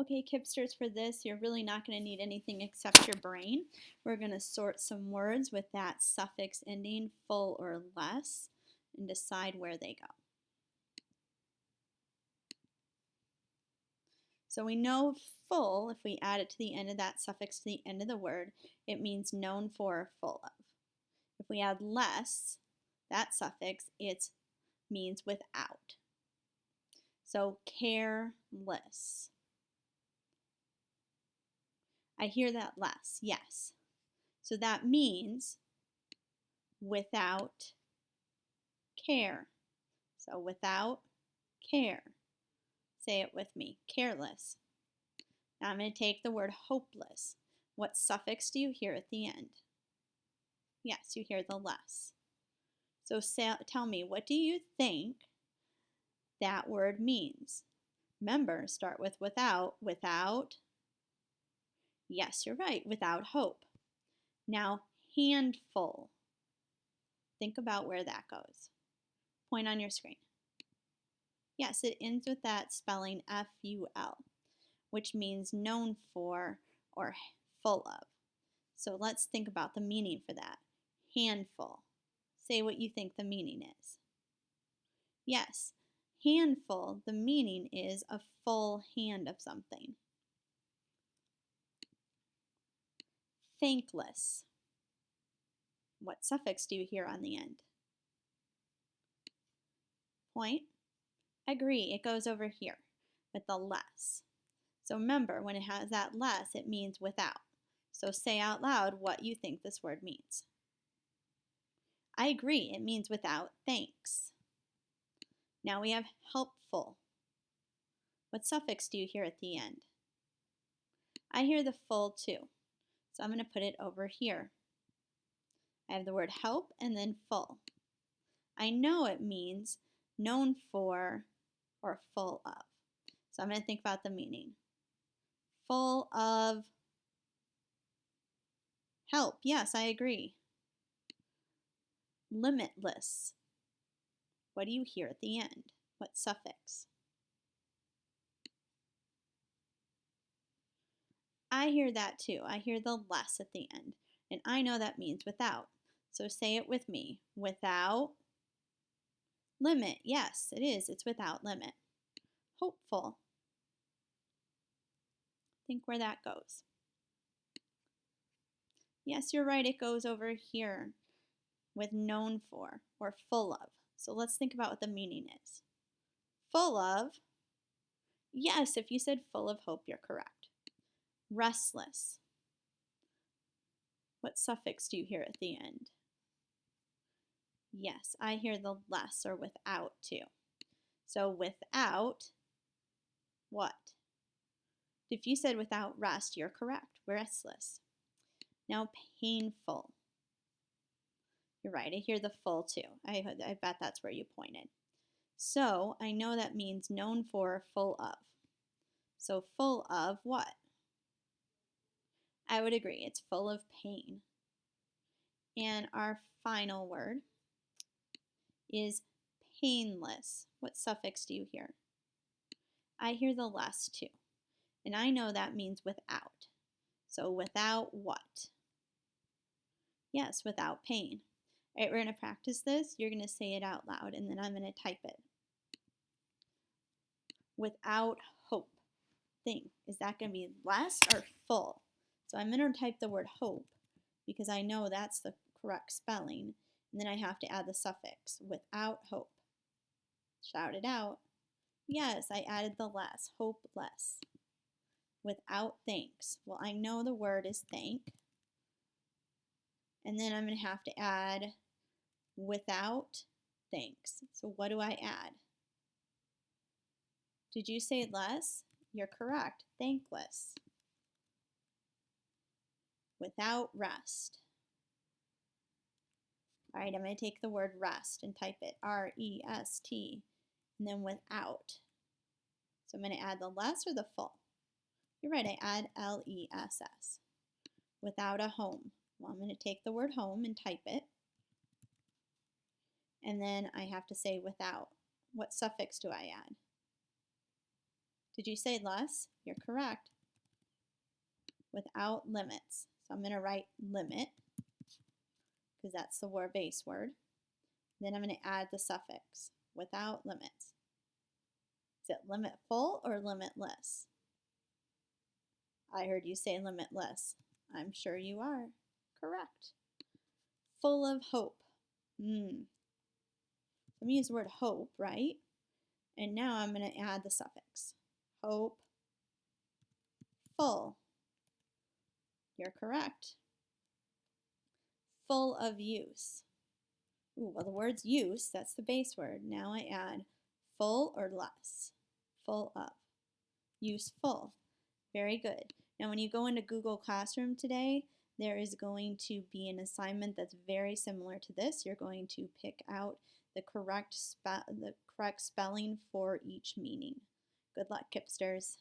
Okay, Kipsters, for this, you're really not going to need anything except your brain. We're going to sort some words with that suffix ending full or less and decide where they go. So we know full, if we add it to the end of that suffix to the end of the word, it means known for or full of. If we add less, that suffix, it means without. So careless. I hear that less, yes. So that means without care. So without care. Say it with me, careless. Now I'm going to take the word hopeless. What suffix do you hear at the end? Yes, you hear the less. So tell me, what do you think that word means? Remember, start with without. Without. Yes, you're right, without hope. Now, handful. Think about where that goes. Point on your screen. Yes, it ends with that spelling F-U-L, which means known for or full of. So let's think about the meaning for that. Handful. Say what you think the meaning is. Yes, handful, the meaning is a full hand of something. Thankless. What suffix do you hear on the end? Point. Agree, it goes over here with the less. So remember, when it has that less, it means without. So say out loud what you think this word means. I agree, it means without thanks. Now we have helpful. What suffix do you hear at the end? I hear the full too, so I'm going to put it over here. I have the word help and then full. I know it means known for or full of. So I'm going to think about the meaning. Full of help. Yes, I agree. Limitless. What do you hear at the end? What suffix? I hear that too. I hear the less at the end. And I know that means without. So say it with me. Without limit. Yes, it is. It's without limit. Hopeful. Think where that goes. Yes, you're right. It goes over here with known for or full of. So let's think about what the meaning is. Full of. Yes, if you said full of hope, you're correct. Restless. What suffix do you hear at the end? Yes, I hear the less or without too. So without what? If you said without rest, you're correct. Restless. Now painful. You're right, I hear the full too. I bet that's where you pointed. So I know that means known for, full of. So full of what? I would agree, it's full of pain. And our final word is painless. What suffix do you hear? I hear the less too. And I know that means without. So without what? Yes, without pain. All right, we're going to practice this. You're going to say it out loud, and then I'm going to type it. Without hope. Think, is that going to be less or full? So I'm going to type the word hope because I know that's the correct spelling. And then I have to add the suffix, without hope. Shout it out. Yes, I added the less, hopeless. Without thanks. Well, I know the word is thank. And then I'm going to have to add without thanks. So what do I add? Did you say less? You're correct. Thankless. Without rest. All right, I'm going to take the word rest and type it R-E-S-T, and then without. So I'm going to add the less or the full. You're right, I add L-E-S-S. Without a home. Well, I'm going to take the word home and type it. And then I have to say without. What suffix do I add? Did you say less? You're correct. Without limits. So I'm going to write limit because that's the word base word. Then I'm going to add the suffix without limits. Is it limit full or limitless? I heard you say limitless. I'm sure you are correct. Full of hope. I'm going to use the word hope, right? And now I'm going to add the suffix. Hope. Full. You're correct. Full of use. Ooh, well, the word's use, that's the base word. Now I add full or less. Full of. Useful. Very good. Now when you go into Google Classroom today, there is going to be an assignment that's very similar to this. You're going to pick out the correct spelling for each meaning. Good luck, Kipsters.